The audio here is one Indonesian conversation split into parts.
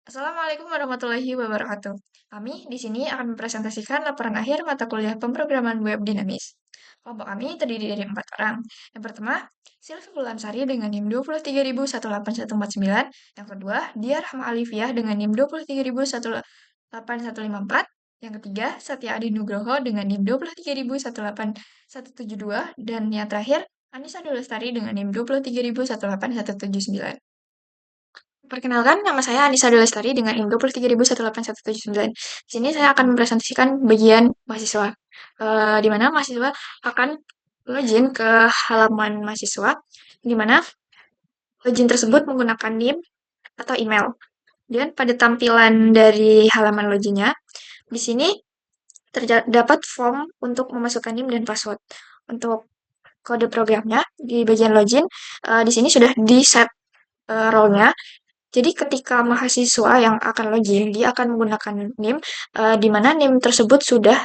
Assalamualaikum warahmatullahi wabarakatuh. Kami di sini akan mempresentasikan laporan akhir mata kuliah pemrograman web dinamis. Kelompok kami terdiri dari 4 orang. Yang pertama, Sylvie Wulansari dengan NIM 2318149. Yang kedua, Dia Rahma Alifiyah dengan NIM 2318154. Yang ketiga, Satya Adi Nugroho dengan NIM 2318172. Dan yang terakhir, Anissa Dulestari dengan NIM 2318179. Perkenalkan, nama saya Anissa Delestari dengan NIM 2318179. Di sini saya akan mempresentasikan bagian mahasiswa, di mana mahasiswa akan login ke halaman mahasiswa, di mana login tersebut menggunakan NIM atau email. Dan pada tampilan dari halaman loginnya, di sini terdapat form untuk memasukkan NIM dan password. Untuk kode programnya di bagian login, di sini sudah di-set role-nya. Jadi ketika mahasiswa yang akan login, dia akan menggunakan NIM, di mana NIM tersebut sudah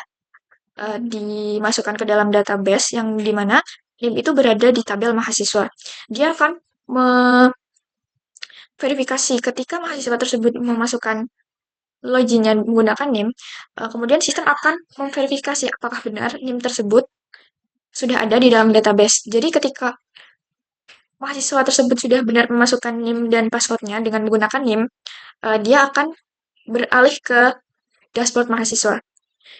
dimasukkan ke dalam database yang di mana NIM itu berada di tabel mahasiswa. Dia akan verifikasi ketika mahasiswa tersebut memasukkan loginnya menggunakan NIM, kemudian sistem akan memverifikasi apakah benar NIM tersebut sudah ada di dalam database. Jadi ketika mahasiswa tersebut sudah benar memasukkan NIM dan passwordnya dengan menggunakan NIM, dia akan beralih ke dashboard mahasiswa.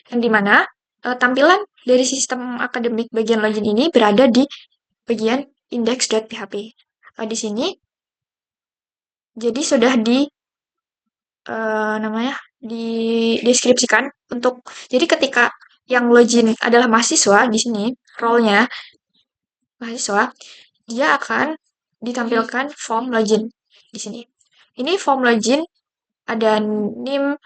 Yang dimana tampilan dari sistem akademik bagian login ini berada di bagian index.php. Di sini jadi sudah namanya dideskripsikan untuk jadi ketika yang login adalah mahasiswa di sini role-nya mahasiswa, dia akan ditampilkan form login di sini. Ini form login ada NIM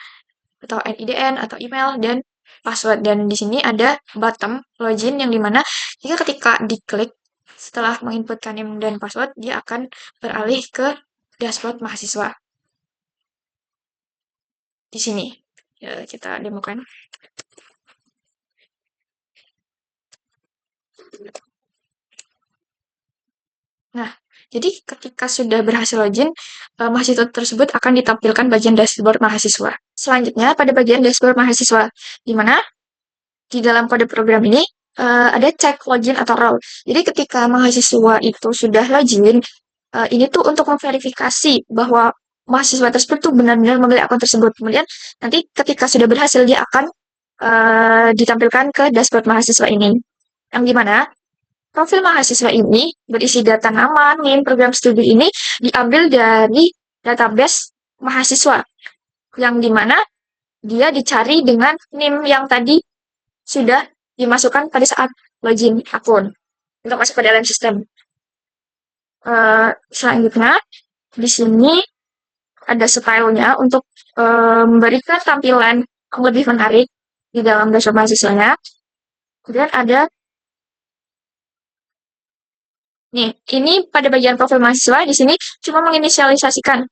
atau NIDN atau email dan password, dan di sini ada bottom login yang dimana jika ketika diklik setelah menginputkan NIM dan password, dia akan beralih ke dashboard mahasiswa. Di sini ya, kita demokan. Nah, jadi ketika sudah berhasil login, mahasiswa tersebut akan ditampilkan bagian dashboard mahasiswa. Selanjutnya pada bagian dashboard mahasiswa, di mana di dalam kode program ini ada cek login atau role. Jadi ketika mahasiswa itu sudah login, ini tuh untuk memverifikasi bahwa mahasiswa tersebut tuh benar-benar memilih akun tersebut. Kemudian nanti ketika sudah berhasil, dia akan ditampilkan ke dashboard mahasiswa ini. Yang dimana profil mahasiswa ini berisi data nama, NIM, program studi ini diambil dari database mahasiswa. Yang dimana dia dicari dengan NIM yang tadi sudah dimasukkan pada saat login akun untuk masuk ke dalam sistem. Selanjutnya, di sini ada stylenya untuk memberikan tampilan yang lebih menarik di dalam dashboard mahasiswanya. Kemudian ada nih, ini pada bagian profil mahasiswa di sini cuma menginisialisasikan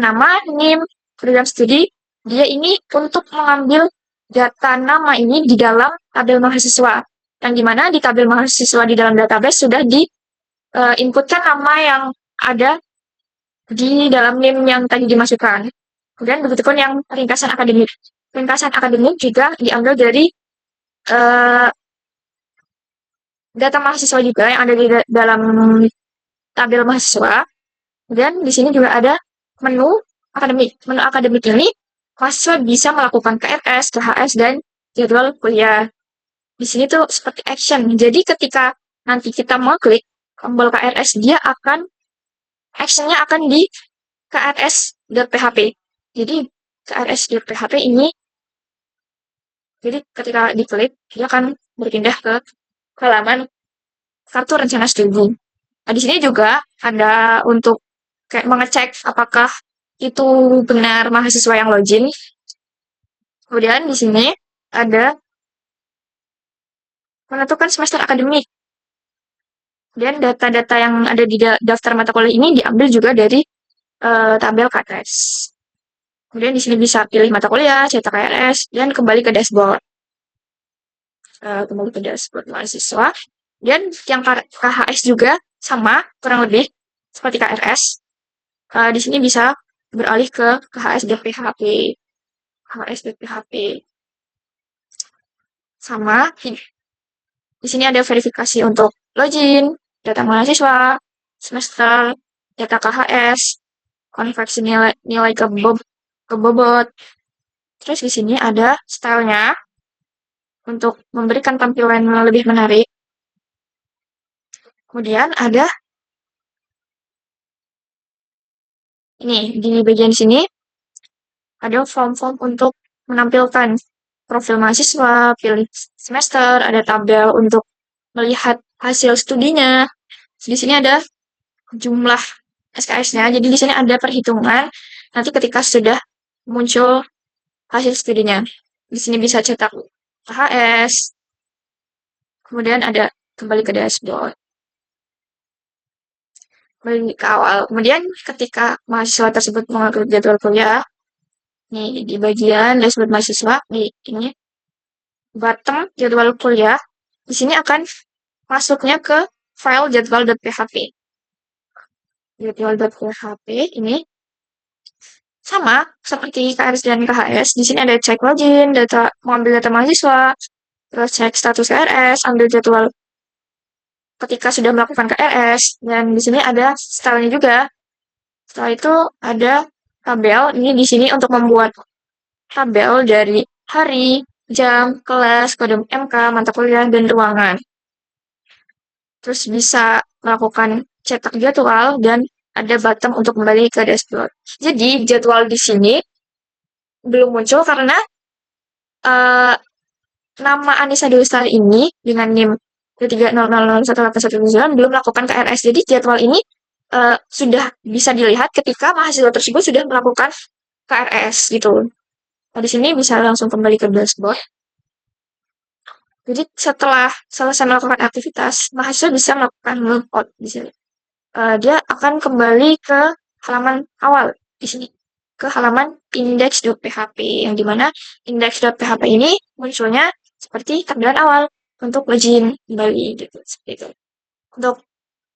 nama, NIM, program studi. Dia ini untuk mengambil data nama ini di dalam tabel mahasiswa. Yang dimana di tabel mahasiswa di dalam database sudah inputkan nama yang ada di dalam NIM yang tadi dimasukkan. Kemudian begitupun yang ringkasan akademik. Ringkasan akademik juga diambil dari uh, data mahasiswa juga yang ada di dalam tabel mahasiswa. Dan di sini juga ada menu akademik. Menu akademik ini mahasiswa bisa melakukan KRS, KHS, dan jadwal kuliah. Di sini tuh seperti action. Jadi ketika nanti kita mau klik tombol KRS, dia akan actionnya akan di krs.php. Jadi krs.php ini, jadi ketika diklik, dia akan berpindah ke halaman kartu rencana studi. Nah, di sini juga ada untuk kayak mengecek apakah itu benar mahasiswa yang login. Kemudian di sini ada menentukan semester akademik. Dan data-data yang ada di daftar mata kuliah ini diambil juga dari tabel KRS. Kemudian di sini bisa pilih mata kuliah, cetak KRS, dan kembali ke dashboard. Kembali ke dashboard mahasiswa. Dan yang KHS juga sama, kurang lebih seperti KRS. Di sini bisa beralih ke KHS DPHP. KHS DPHP. Sama, di sini ada verifikasi untuk login, data mahasiswa, semester, data KHS, konversi nilai ke bobot. Terus di sini ada stylenya untuk memberikan tampilan yang lebih menarik. Kemudian ada ini di bagian sini ada form-form untuk menampilkan profil mahasiswa, pilih semester, ada tabel untuk melihat hasil studinya. Di sini ada jumlah SKS-nya. Jadi di sini ada perhitungan nanti ketika sudah muncul hasil studinya. Di sini bisa cetak KHS. Kemudian ada kembali ke dashboard. Kembali ke awal. Kemudian ketika mahasiswa tersebut mengatur jadwal kuliah, nih di bagian dashboard mahasiswa, di ini bottom jadwal kuliah, di sini akan masuknya ke file jadwal.php. Jadwal.php ini sama seperti KRS dan KHS. Di sini ada cek login, mengambil data mahasiswa, terus cek status KRS, ambil jadwal ketika sudah melakukan KRS, dan di sini ada stylenya juga. Setelah itu ada tabel. Ini di sini untuk membuat tabel dari hari, jam, kelas, kode MK, mata kuliah, dan ruangan. Terus bisa melakukan cetak jadwal dan ada button untuk kembali ke dashboard. Jadi jadwal di sini belum muncul karena uh, nama Anissa Dewi Lestari ini dengan NIM 300018179 belum melakukan KRS. Jadi jadwal ini sudah bisa dilihat ketika mahasiswa tersebut sudah melakukan KRS gitu. Nah, di sini bisa langsung kembali ke dashboard. Jadi setelah selesai melakukan aktivitas, mahasiswa bisa melakukan logout di sini. Dia akan kembali ke halaman awal di sini, ke halaman index.php, yang dimana index.php ini munculnya seperti tampilan awal untuk login kembali gitu, seperti itu. Untuk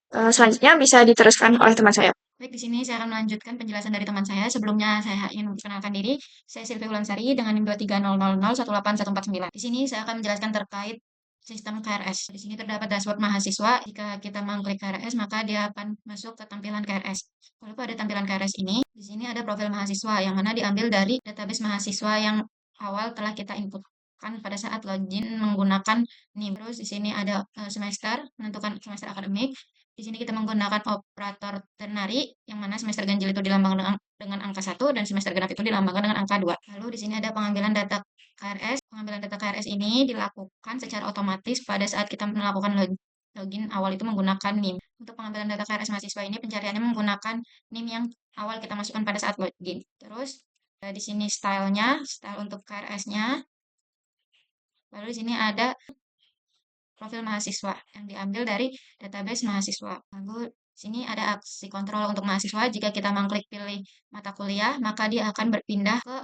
selanjutnya bisa diteruskan oleh teman saya. Baik, di sini saya akan melanjutkan penjelasan dari teman saya. Sebelumnya saya ingin memperkenalkan diri. Saya Silvi Wulansari dengan NIM 23000018149. Di sini saya akan menjelaskan terkait sistem KRS. Di sini terdapat dashboard mahasiswa. Jika kita mengklik KRS, maka dia akan masuk ke tampilan KRS. Kalau pada tampilan KRS ini, di sini ada profil mahasiswa yang mana diambil dari database mahasiswa yang awal telah kita input kan pada saat login menggunakan NIM. Terus di sini ada semester, menentukan semester akademik. Di sini kita menggunakan operator ternary, yang mana semester ganjil itu dilambangkan dengan angka 1 dan semester genap itu dilambangkan dengan angka 2. Lalu di sini ada pengambilan data KRS. Pengambilan data KRS ini dilakukan secara otomatis pada saat kita melakukan login awal itu menggunakan NIM. Untuk pengambilan data KRS mahasiswa ini pencariannya menggunakan NIM yang awal kita masukkan pada saat login. Terus di sini style untuk KRS-nya. Lalu di sini ada profil mahasiswa yang diambil dari database mahasiswa. Lalu sini ada aksi kontrol untuk mahasiswa. Jika kita mengklik pilih mata kuliah, maka dia akan berpindah ke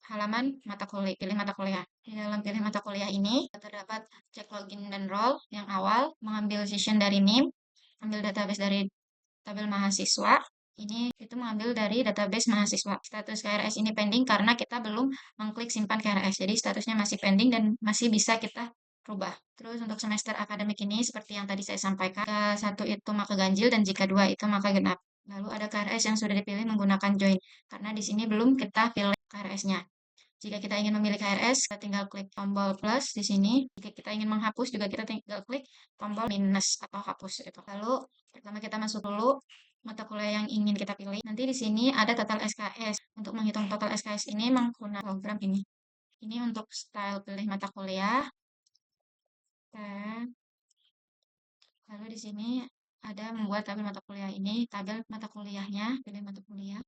halaman mata kuliah, pilih mata kuliah. Di dalam pilih mata kuliah ini terdapat cek login dan role yang awal, mengambil session dari NIM, ambil database dari tabel mahasiswa. Ini itu mengambil dari database mahasiswa. Status KRS ini pending karena kita belum mengklik simpan KRS. Jadi statusnya masih pending dan masih bisa kita rubah. Terus untuk semester akademik ini seperti yang tadi saya sampaikan, jika 1 itu maka ganjil dan jika 2 itu maka genap. Lalu ada KRS yang sudah dipilih menggunakan join karena di sini belum kita pilih KRS-nya. Jika kita ingin memilih KRS, kita tinggal klik tombol plus di sini. Jika kita ingin menghapus juga kita tinggal klik tombol minus atau hapus itu. Lalu pertama kita masuk dulu mata kuliah yang ingin kita pilih. Nanti di sini ada total SKS. Untuk menghitung total SKS ini menggunakan program ini. Ini untuk style pilih mata kuliah. Lalu di sini ada membuat tabel mata kuliah ini, tabel mata kuliahnya, pilih mata kuliah.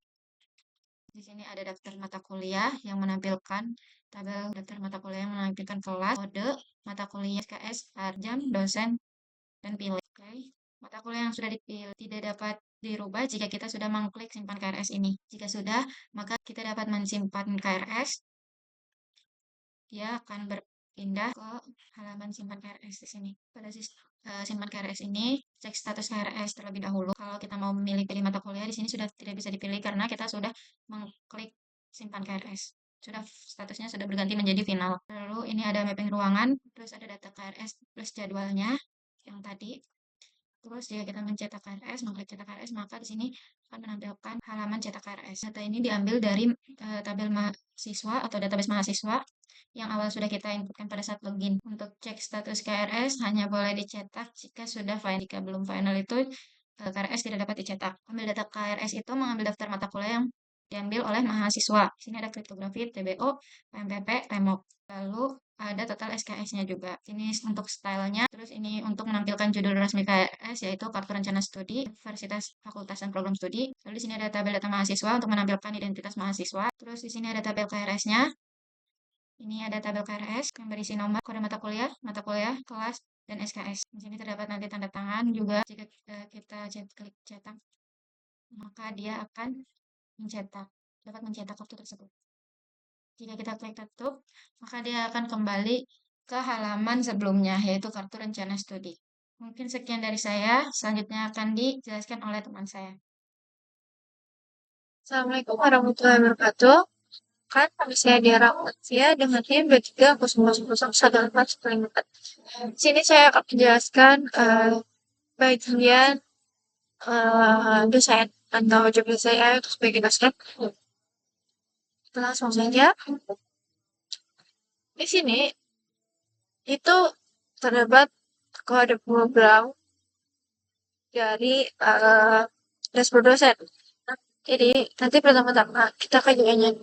Di sini ada daftar mata kuliah yang menampilkan tabel daftar mata kuliah yang menampilkan kelas, kode, mata kuliah, SKS, jam, dosen, dan pilih. Oke. Mata kuliah yang sudah dipilih tidak dapat dirubah jika kita sudah mengklik simpan KRS ini. Jika sudah, maka kita dapat mensimpan KRS. Dia akan berpindah ke halaman simpan KRS di sini. Pada simpan KRS ini, cek status KRS terlebih dahulu. Kalau kita mau memilih pilih mata kuliah, di sini sudah tidak bisa dipilih karena kita sudah mengklik simpan KRS. Statusnya sudah berganti menjadi final. Lalu ini ada mapping ruangan, terus ada data KRS plus jadwalnya yang tadi. Terus jika kita mencetak KRS, mengklik cetak KRS, maka di sini akan menampilkan halaman cetak KRS. Data ini diambil dari tabel mahasiswa atau database mahasiswa yang awal sudah kita inputkan pada saat login. Untuk cek status KRS hanya boleh dicetak jika sudah final. Jika belum final itu KRS tidak dapat dicetak. Ambil data KRS itu mengambil daftar mata kuliah yang diambil oleh mahasiswa. Sini ada kriptografi, TBO, PMPP, PMOK. Lalu ada total SKS-nya juga. Ini untuk stylenya. Terus ini untuk menampilkan judul resmi KRS yaitu Kartu Rencana Studi, Universitas, Fakultas, dan Program Studi. Lalu di sini ada tabel data mahasiswa untuk menampilkan identitas mahasiswa. Terus di sini ada tabel KRS-nya. Ini ada tabel KRS yang berisi nomor, kode mata kuliah, kelas, dan SKS. Di sini terdapat nanti tanda tangan juga. Jika kita klik cetak, maka dia akan dapat mencetak kartu tersebut. Jika kita klik tutup, maka dia akan kembali ke halaman sebelumnya, yaitu kartu rencana studi. Mungkin sekian dari saya, selanjutnya akan dijelaskan oleh teman saya. Assalamualaikum warahmatullahi wabarakatuh. Kan saya Diara Matia dengan NIM 23000144. Di sini saya akan menjelaskan bagian dosen atau job saya untuk sebagai dosen. Kita langsung saja. Di sini itu terdapat kode program dari dashboard dosen. Jadi nanti pertama-tama kita kajiannya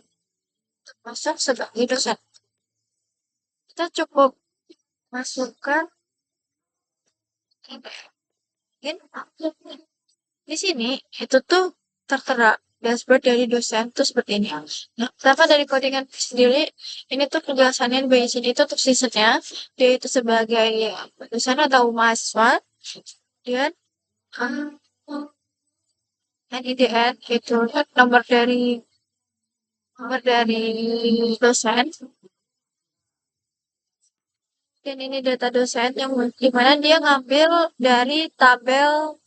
masuk sebagai dosen. Kita cukup masukkan di sini itu tuh tertera dashboard dari dosen tuh seperti ini. Nah, pertama dari codingan sendiri, ini tuh penjelasannya di bagian sini itu untuk seasonnya, dia itu sebagai dosen atau mahasiswa, dan NIDN itu nomor dari dosen, dan ini data dosen yang dimana dia ngambil dari tabel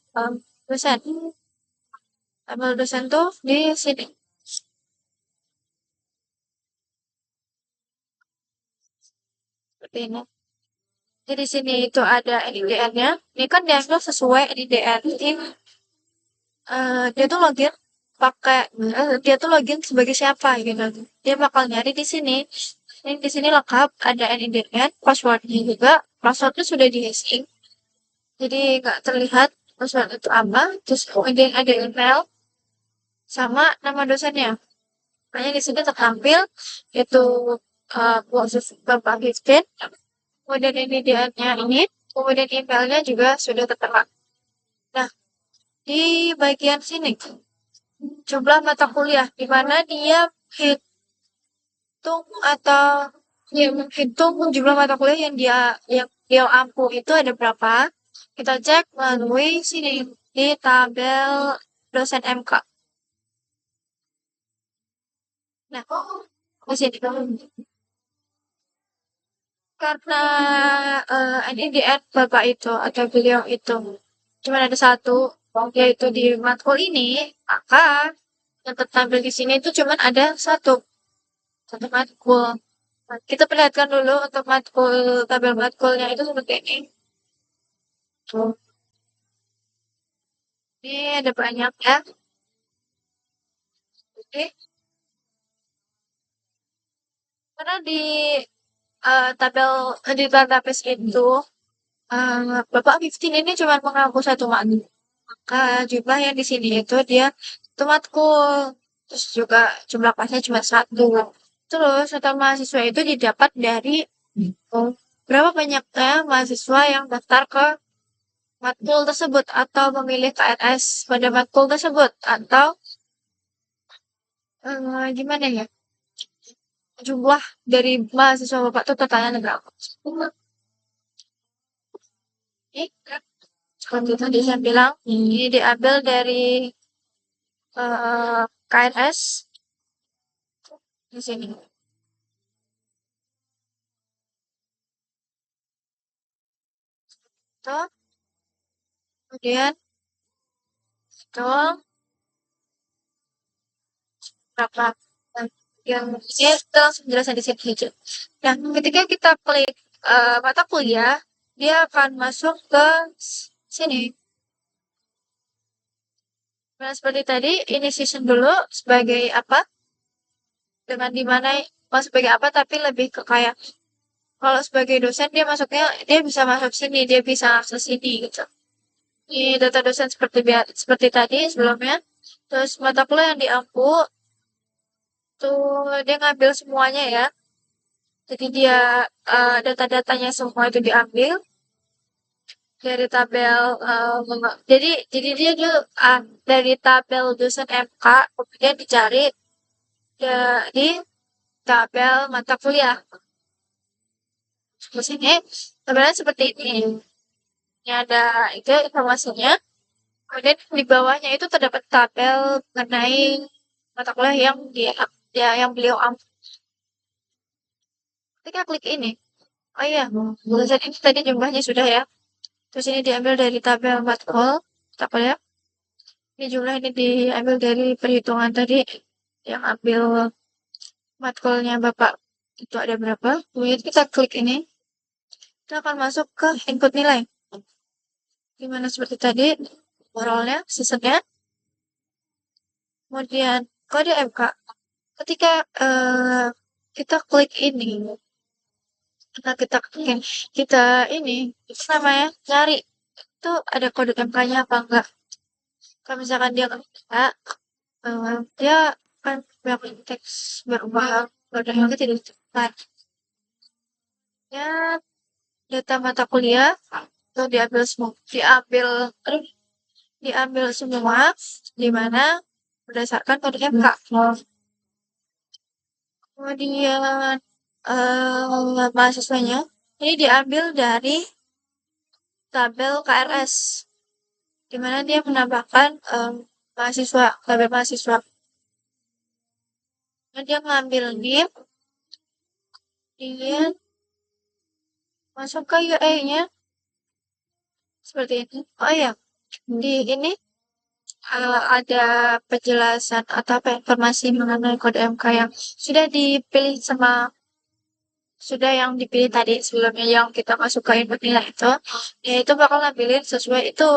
dosen. Tabel dosen tuh di sini. Seperti ini. Jadi di sini itu ada NIDN-nya. Ini kan diambil sesuai NIDN. Jadi dia tuh login sebagai siapa gitu. Dia bakal nyari di sini. Ini di sini lengkap ada NIDN, passwordnya juga. Passwordnya sudah di hashing. Jadi nggak terlihat password itu apa. Terus kemudian ada email sama nama dosennya. Makanya di sini tertampil itu proses Bapak Hizkin. Kemudian NIDN-nya ini, kemudian emailnya juga sudah tertera. Nah, di bagian sini jumlah mata kuliah di mana dia hitung atau dia menghitung jumlah mata kuliah yang dia ampuh itu ada berapa. Kita cek melalui sini di tabel dosen MK. Nah, di sini karena NIDN bapak itu atau beliau itu cuma ada satu, yaitu di matkul ini, maka yang tertampil di sini itu cuma ada satu matkul. Nah, kita perlihatkan dulu untuk tabel matkulnya itu seperti ini. Tuh. Ini ada banyak ya. Oke. Karena di database itu Bapak 15 ini cuma mengaku satu matkul. Maka jumlah yang di sini itu dia satu matkul. Terus juga jumlah kelasnya cuma satu. Terus total mahasiswa itu didapat dari berapa banyaknya mahasiswa yang daftar ke matkul tersebut atau memilih KRS pada matkul tersebut atau gimana ya, jumlah dari mahasiswa bapak itu totalnya ada berapa. Ini seperti tadi saya bilang ini diambil dari KRS di sini. Tuh, kemudian itu berapa. Nah, yang ini kita langsung jelasin di sini aja. Nah, ketika kita klik mata kuliah, dia akan masuk ke sini. Nah, seperti tadi, initiation dulu sebagai apa? Dengan dimana masuk sebagai apa, tapi lebih ke kayak kalau sebagai dosen dia masuknya dia bisa masuk sini, dia bisa akses sini gitu. Di data dosen seperti tadi sebelumnya. Terus mata kuliah yang diampu tuh dia ngambil semuanya ya. Jadi dia data-datanya semua itu diambil dari tabel jadi dia dulu dari tabel dosen MK kemudian dicari di tabel mata kuliah. Terus ini tabelnya seperti ini. Ini ada itu informasinya. Kemudian di bawahnya itu terdapat tabel mengenai mata kuliah yang yang beliau ambil. Ketika klik ini, oh iya, tulisan ini tadi jumlahnya sudah ya. Terus ini diambil dari tabel matkul, mata kuliah. Ini jumlah ini diambil dari perhitungan tadi yang ambil matkulnya Bapak itu ada berapa. Kemudian kita klik ini, kita akan masuk ke input nilai. Gimana seperti tadi, overallnya, seasonnya. Kemudian kode MK. Ketika kita klik ini, nah kita ini, itu namanya cari itu ada kode MK-nya apa enggak. Kalau misalkan dia enggak, dia akan melakukan teks berubah kode MK tidak ditemukan. Ya, data mata kuliah itu diambil semua di mana berdasarkan kode MK. Kemudian mahasiswanya ini diambil dari tabel KRS, di mana dia menambahkan tabel mahasiswa. Nah, dia ngambil NIM, dia masuk ke UA-nya seperti ini. Oh iya, di ini ada penjelasan atau apa informasi mengenai kode MK yang sudah yang dipilih tadi sebelumnya yang kita masuk ke input nilai itu, ya itu bakal ngambilin sesuai itu.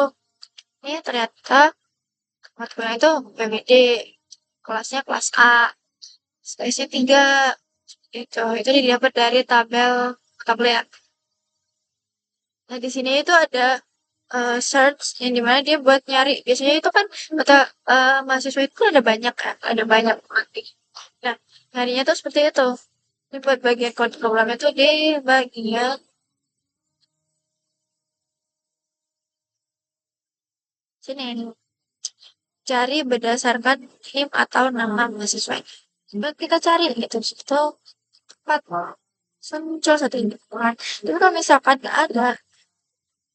Ini ternyata matkulnya itu PBD, kelasnya kelas A, selisih 3, itu didapat dari tabel tabel ya. Nah, di sini itu ada search yang dimana dia buat nyari. Biasanya itu kan kata mahasiswa itu kan ada banyak nanti. Nah, nyarinya tuh seperti itu. Ini buat bagian kode programnya tuh di bagian sini. Cari berdasarkan NIM atau nama mahasiswa. Coba kita cari gitu. Itu tempat muncul satu ini. Tapi kalau misalkan nggak ada,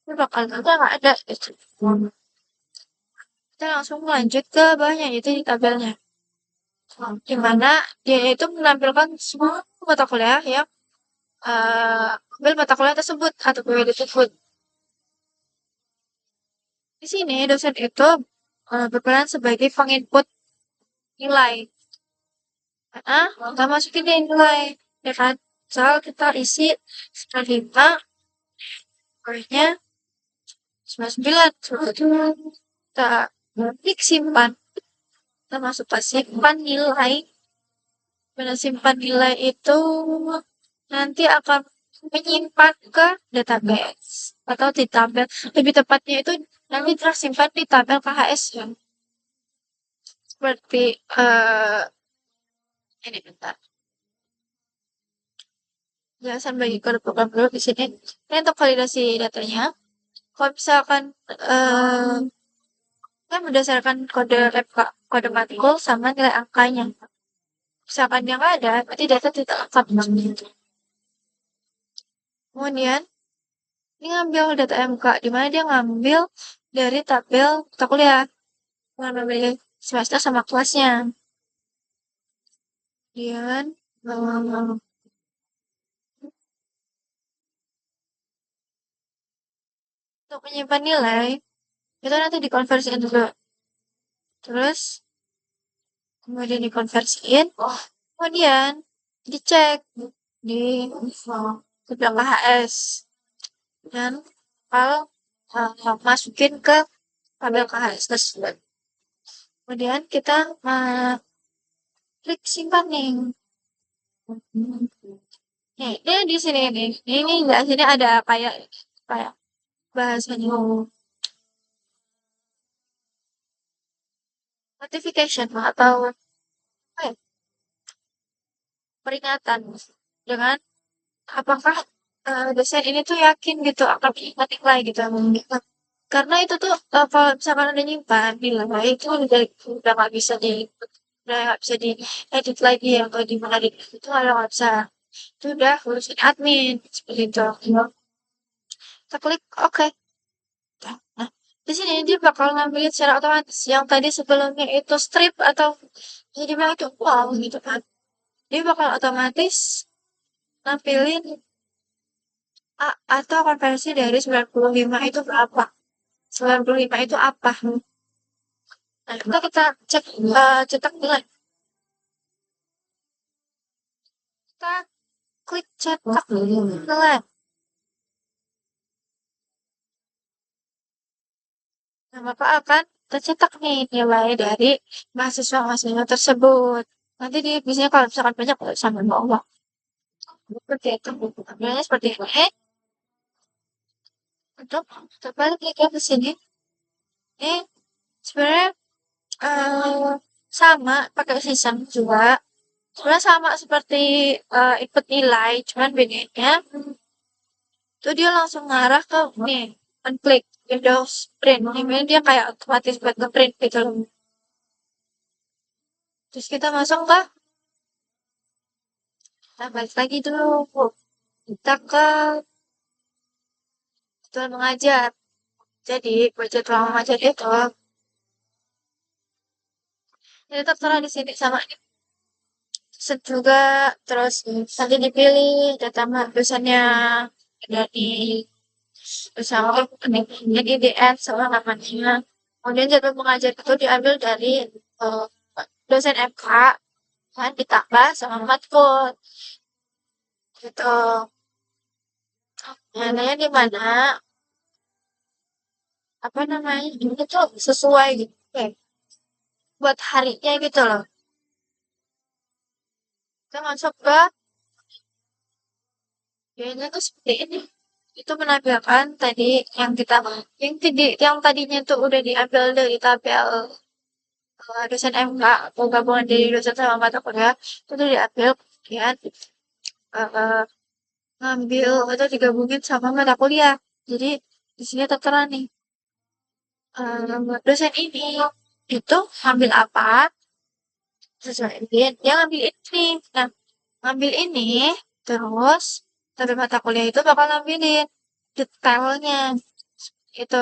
ini bakal nggak ada gitu. Kita langsung lanjut ke bawahnya, yaitu di tabelnya. Di mana dia itu menampilkan semua mata kuliah yang ambil mata kuliah tersebut atau PWD tersebut. Di sini dosen itu berperan sebagai penginput nilai. Kita masukin deh nilai, ya kan? Misal kita isi 95, kuliahnya 99, kita klik simpan. Kita masuk ke simpan nilai. Pada simpan nilai itu nanti akan menyimpan ke database atau di tabel. Lebih tepatnya itu nanti tersimpan di tabel KHS ya. Seperti ini bentar. Jelasan bagi kode program dulu di sini. Ini untuk validasi datanya. Kalau misalkan kan berdasarkan kode FK, kode matkul sama nilai angkanya. Misalkan yang nggak ada, berarti data tidak lengkap. Kemudian, ini ngambil data MK, di mana dia ngambil dari tabel mata kuliah. Ngambil semester sama kelasnya. Kemudian, untuk menyimpan nilai, itu nanti dikonversiin dulu. Terus kemudian dikonversiin, kemudian dicek di tabel KHS dan kalau masukin ke tabel KHS tersebut. Kemudian kita klik simpan nih. Nih, ini di sini nih. Ini enggak sini ada kayak kayak bahasanya notification atau apa ya, peringatan dengan apakah dosen ini tuh yakin gitu akan nilai gitu. Karena itu tuh kalau misalkan ada nyimpan nilai itu udah nggak bisa udah nggak bisa diedit lagi atau dimana itu nggak bisa. Itu udah urusan admin seperti itu. Kita klik oke. Nah, di sini dia bakal ngambilin secara otomatis yang tadi sebelumnya itu strip atau jadi dibilang itu wow gitu kan. Dia bakal otomatis nampilin atau konversi dari 95 itu berapa. 95 itu apa? Nah, kita cek cetak nilai. Kita klik cetak nilai. Nah, maka akan tercetak nih nilai dari mahasiswa-mahasiswa tersebut. Nanti di biasanya kalau misalkan banyak sampai bawah. Seperti itu. Tampilannya seperti ini. Untuk terbalik lagi ke sini. Ini sebenarnya eh, sama pakai season juga. Sebenarnya sama seperti input nilai, cuman bedanya itu dia langsung ngarah ke nih, klik Windows Print. Ini dia kayak otomatis buat nge-print gitu loh. Terus kita masuk ke, kita balik lagi dulu. Kita ke jadwal mengajar. Jadi, buat jadwal mengajar itu, ini tertera di sini sama ini set juga. Terus nanti dipilih data dosennya dari bersama jadi DN sama namanya. Kemudian jadwal mengajar itu diambil dari eh, dosen MK kan ditambah sama matkul gitu. Nah, di mana apa namanya ini tuh sesuai gitu ya, buat harinya gitu loh. Kita masuk ke kayaknya tuh seperti ini. Itu menampilkan tadi yang tadinya tuh udah diambil dari tabel dosen MK atau gabungan dari dosen sama mata kuliah itu tuh diambil kemudian eh, ngambil atau digabungin sama mata kuliah. Jadi di sini tertera nih dosen ini itu ngambil apa sesuai dia ngambil ini. Nah, ngambil ini terus tapi mata kuliah itu bakal ngambilin detailnya itu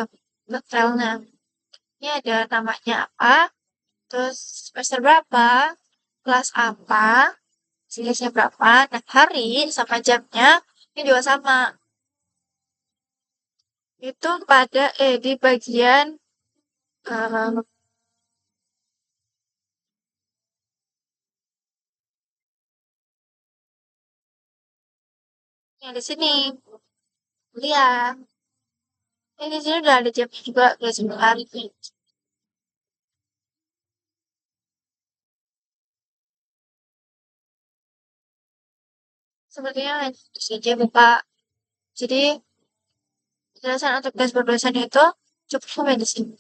detailnya. Ini ada namanya apa, terus semester berapa, kelas apa, jenisnya berapa, nah hari sama jamnya ini juga sama. Itu pada di bagian eh, yang di sini lihat. Ini di sini udah ada jamnya juga, udah 10 hari. Sepertinya itu saja Bapak. Jadi penjelasan untuk dashboard dosen itu cukup sampai di sini.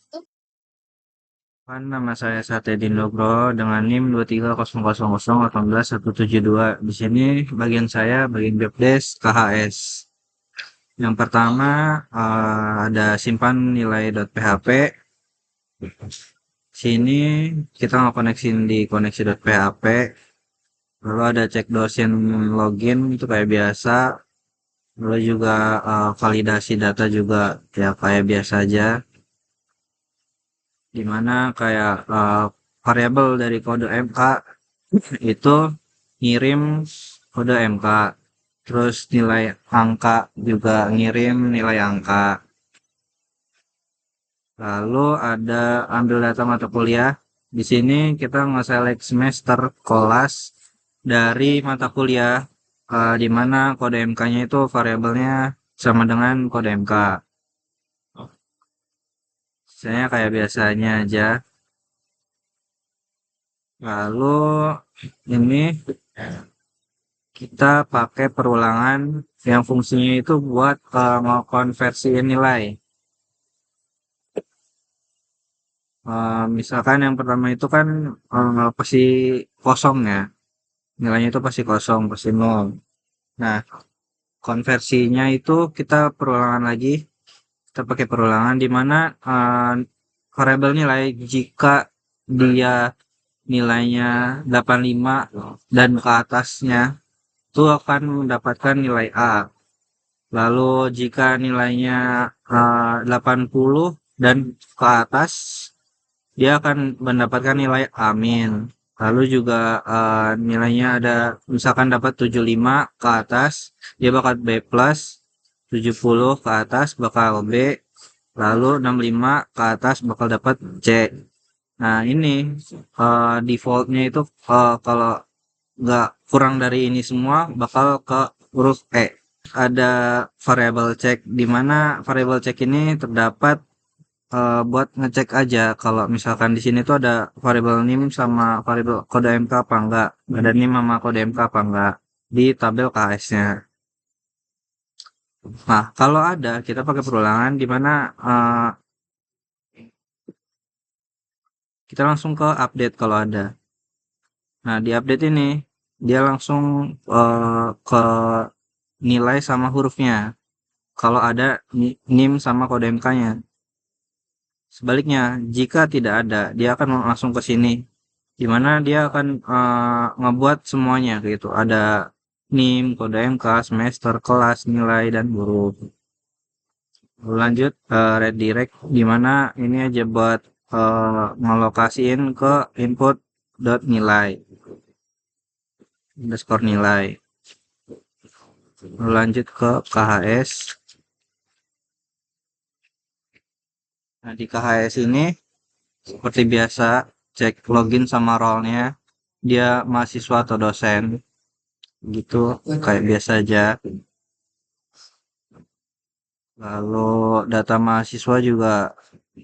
Nama saya Satedin Nugroho dengan NIM 23000181172. Di sini bagian saya bagian webdesk KHS. Yang pertama ada simpan nilai.php. Sini kita ngekoneksin di koneksi.php. Lalu ada cek dosen login itu kayak biasa. Lalu juga validasi data juga ya kayak biasa aja. Dimana kayak variabel dari kode MK itu ngirim kode MK, terus nilai angka juga ngirim nilai angka. Lalu ada ambil data mata kuliah. Di sini kita nge-select semester kelas dari mata kuliah di mana kode MK-nya itu variabelnya sama dengan kode MK. Misalnya kayak biasanya aja. Lalu ini kita pakai perulangan yang fungsinya itu buat ngekonversiin nilai. Misalkan yang pertama itu kan pasti kosong ya, nilainya itu pasti kosong, pasti nol. Nah, konversinya itu kita perulangan lagi, kita pakai perulangan di mana variabel nilai jika dia nilainya 85 dan ke atasnya itu akan mendapatkan nilai A. Lalu jika nilainya 80 dan ke atas dia akan mendapatkan nilai amin. Lalu juga nilainya ada misalkan dapat 75 ke atas, dia bakal B plus, 70 ke atas bakal B, lalu 65 ke atas bakal dapat C. Nah ini defaultnya itu kalau nggak kurang dari ini semua bakal ke huruf E. Ada variabel check di mana variabel check ini terdapat buat ngecek aja kalau misalkan di sini tuh ada variabel NIM sama variabel kode MK apa enggak, ada NIM sama kode MK apa enggak di tabel KS-nya. Nah, kalau ada kita pakai perulangan di mana kita langsung ke update kalau ada. Nah, di update ini dia langsung ke nilai sama hurufnya. Kalau ada NIM sama kode MK-nya. Sebaliknya, jika tidak ada, dia akan langsung ke sini, di mana dia akan ngebuat semuanya gitu. Ada NIM, kode MK, semester, kelas, nilai, dan huruf. Lanjut redirect, di mana ini aja buat ngelokasiin ke input dot nilai, underscore nilai. Lanjut ke KHS. Nah, di KHS ini seperti biasa cek login sama role-nya, dia mahasiswa atau dosen gitu kayak biasa aja. Lalu data mahasiswa juga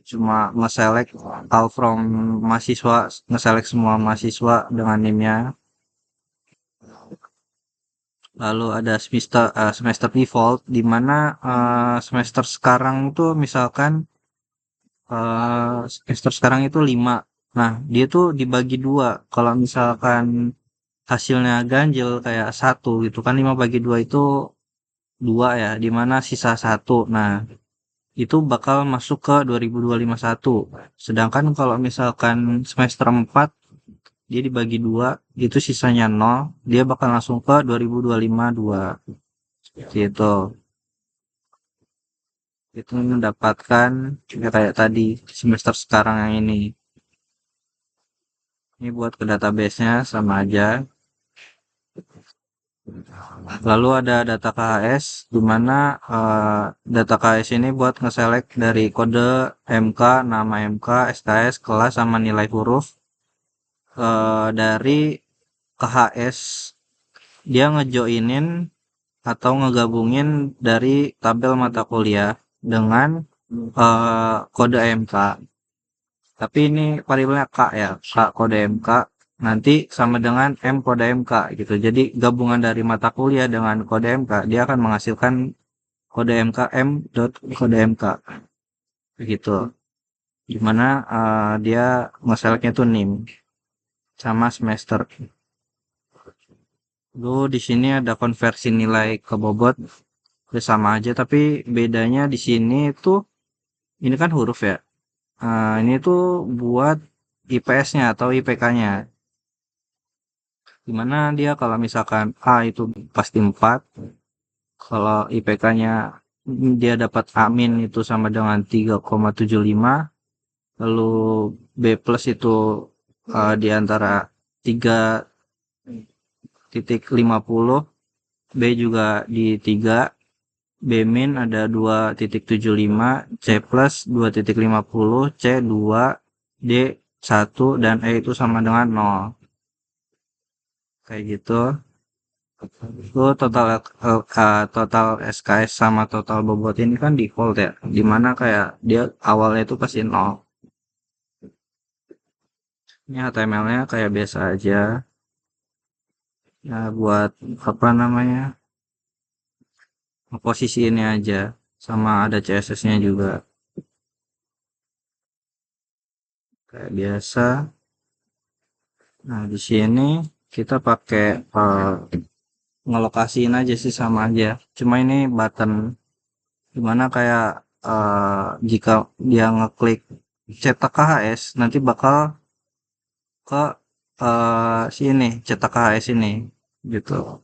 cuma nge-select all from mahasiswa, nge-select semua mahasiswa dengan NIM-nya. Lalu ada semester default di mana semester sekarang itu misalkan semester sekarang itu 5. Nah, dia tuh dibagi dua. Kalau misalkan hasilnya ganjil kayak 1 gitu kan, 5 bagi 2 itu 2 ya, dimana sisa 1. Nah, itu bakal masuk ke 2251. Sedangkan kalau misalkan semester 4 dia dibagi 2, itu sisanya 0, dia bakal langsung ke 2252. Seperti itu. Itu mendapatkan ya kayak tadi semester sekarang yang ini. Ini buat ke database-nya sama aja. Lalu ada data KHS, di mana data KHS ini buat nge-select dari kode MK, nama MK, SKS, kelas, sama nilai huruf dari KHS. Dia ngejoinin atau ngegabungin dari tabel mata kuliah dengan kode MK. Tapi ini variabelnya K ya, K kode MK nanti sama dengan M kode MK gitu. Jadi gabungan dari mata kuliah dengan kode MK dia akan menghasilkan kode MK M dot kode MK begitu. Dimana dia ngeselectnya tuh NIM sama semester. Lalu di sini ada konversi nilai ke bobot, ya sama aja tapi bedanya di sini tuh ini kan huruf ya. Ini tuh buat IPS-nya atau IPK-nya. Dimana dia kalau misalkan A itu pasti 4, kalau IPK-nya dia dapat amin itu sama dengan 3,75, lalu B plus itu di antara 3,50, B juga di 3, B-min ada 2.75, C plus 2.50, C 2, D 1, dan E itu sama dengan 0. Kayak gitu. Itu total SKS sama total bobot ini kan default ya. Dimana kayak dia awalnya itu pasti 0. Ini HTML-nya kayak biasa aja. Nah, buat apa namanya? Posisi ini aja. Sama ada CSS-nya juga. Kayak biasa. Nah, di sini kita pakai ngelokasiin aja sih sama aja. Cuma ini button dimana kayak jika dia ngeklik cetak KHS nanti bakal ke sini cetak KHS ini gitu.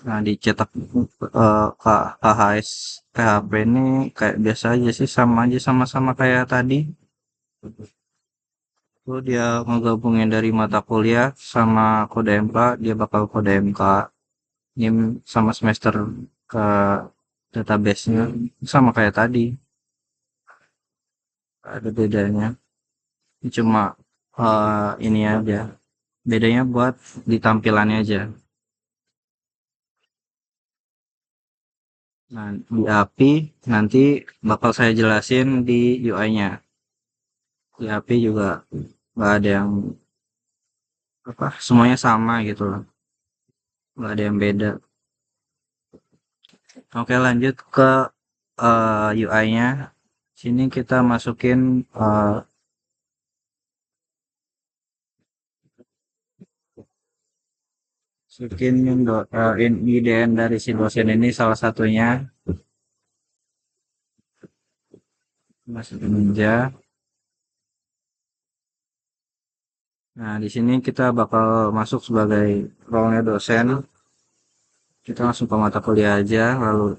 Nah, dicetak KHS PHP ini kayak biasa aja sih sama aja sama-sama kayak tadi. Lalu dia ngegabungin dari mata kuliah sama kode MK, dia bakal kode MK NIM sama semester ke database-nya sama kayak tadi. Ada bedanya. Ini cuma ini aja. Bedanya buat di tampilannya aja. Nah, di API nanti bakal saya jelasin di UI-nya. Di API juga nggak ada yang apa, semuanya sama gitu loh. Nggak ada yang beda. Oke, lanjut ke UI-nya. Sini kita masukin IDN dari si dosen ini salah satunya masukin aja. Nah, di sini kita bakal masuk sebagai role-nya dosen. Kita langsung ke mata kuliah aja. Lalu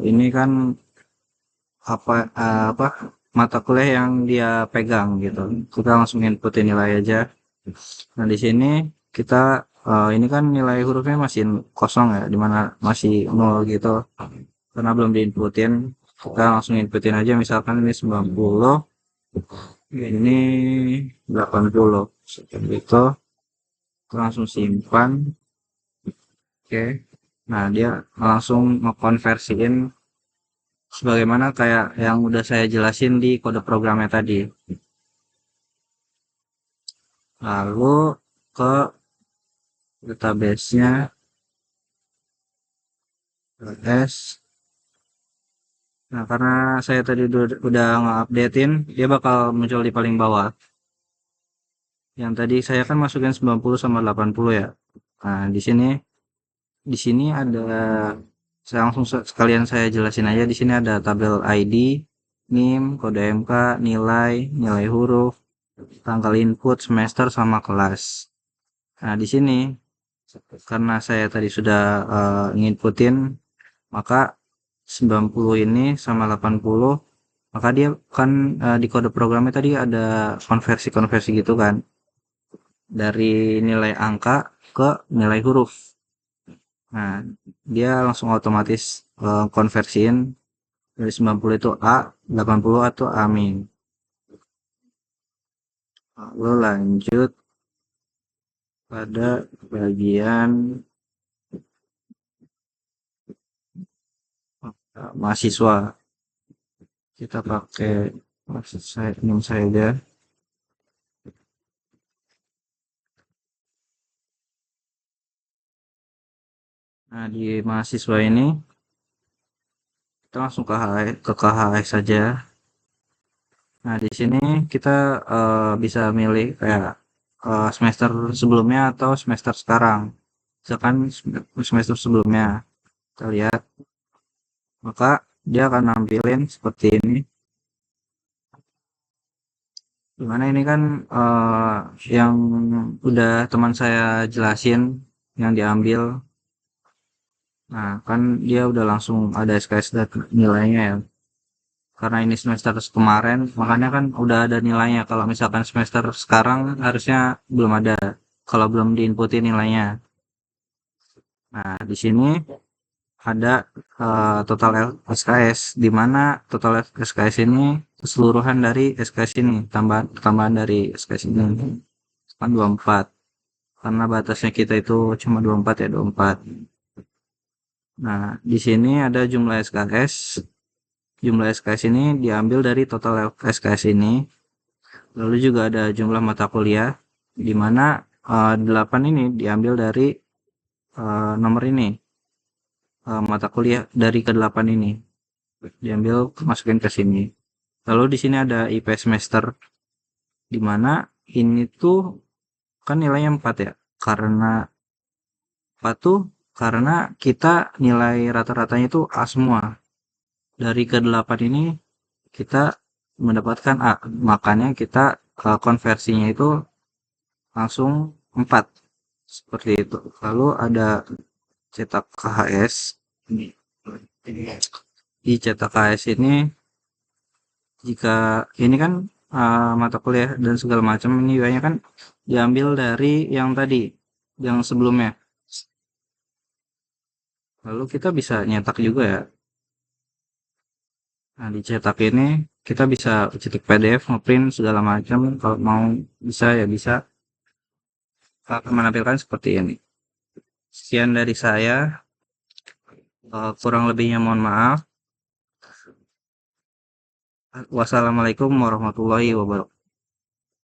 ini kan apa mata kuliah yang dia pegang gitu. Kita langsung inputin nilai aja. Nah, di sini kita ini kan nilai hurufnya masih kosong ya, dimana masih 0 gitu. Karena belum diinputin, kita langsung inputin aja misalkan ini 90, ini 80. Seperti itu. Kita langsung simpan. Oke. Nah, dia langsung ngekonversiin sebagaimana kayak yang udah saya jelasin di kode programnya tadi. Lalu ke database-nya S. Nah, karena saya tadi udah nge-updatein, dia bakal muncul di paling bawah. Yang tadi saya kan masukin 90 sama 80 ya. Nah, di sini ada saya langsung sekalian saya jelasin aja. Di sini ada tabel ID, NIM, kode MK, nilai, nilai huruf, tanggal input, semester sama kelas. Nah, di sini karena saya tadi sudah nginputin, maka 90 ini sama 80, maka dia kan di kode programnya tadi ada konversi-konversi gitu kan. Dari nilai angka ke nilai huruf. Nah, dia langsung otomatis konversiin dari 90 itu A, 80 atau A min. Lalu lanjut pada bagian mahasiswa. Kita pakai maksud saya NIM saja. Nah, di mahasiswa ini kita langsung ke KHS saja. Nah, di sini kita bisa milih kayak semester sebelumnya atau semester sekarang. Misalkan semester sebelumnya, kita lihat, maka dia akan nampilin seperti ini. Dimana ini kan yang udah teman saya jelasin, yang diambil. Nah, kan dia udah langsung ada SKS dan nilainya ya. Karena ini semester kemarin, makanya kan udah ada nilainya. Kalau misalkan semester sekarang harusnya belum ada. Kalau belum diinputin nilainya. Nah, di sini ada total SKS, di mana total SKS ini keseluruhan dari SKS ini, tambahan dari SKS ini kan 24, karena batasnya kita itu cuma 24 ya, 24. Nah, di sini ada jumlah SKS. Jumlah SKS ini diambil dari total SKS ini. Lalu juga ada jumlah mata kuliah, di mana 8 ini diambil dari nomor ini. Mata kuliah dari ke-8 ini diambil masukin ke sini. Lalu di sini ada IP semester, di mana ini tuh kan nilainya 4 ya. Karena 4 tuh karena kita nilai rata-ratanya itu A semua. Dari ke-8 ini kita mendapatkan A. Makanya kita konversinya itu langsung 4. Seperti itu. Lalu ada cetak KHS. Di cetak KHS ini, jika ini kan mata kuliah dan segala macam ini nilainya kan diambil dari yang tadi, yang sebelumnya. Lalu kita bisa nyetak juga ya. Nah, di cetak ini kita bisa cetak PDF, ngeprint segala macam. Kalau mau bisa ya bisa. Akan menampilkan seperti ini. Sekian dari saya. Kurang lebihnya mohon maaf. Wassalamualaikum warahmatullahi wabarakatuh.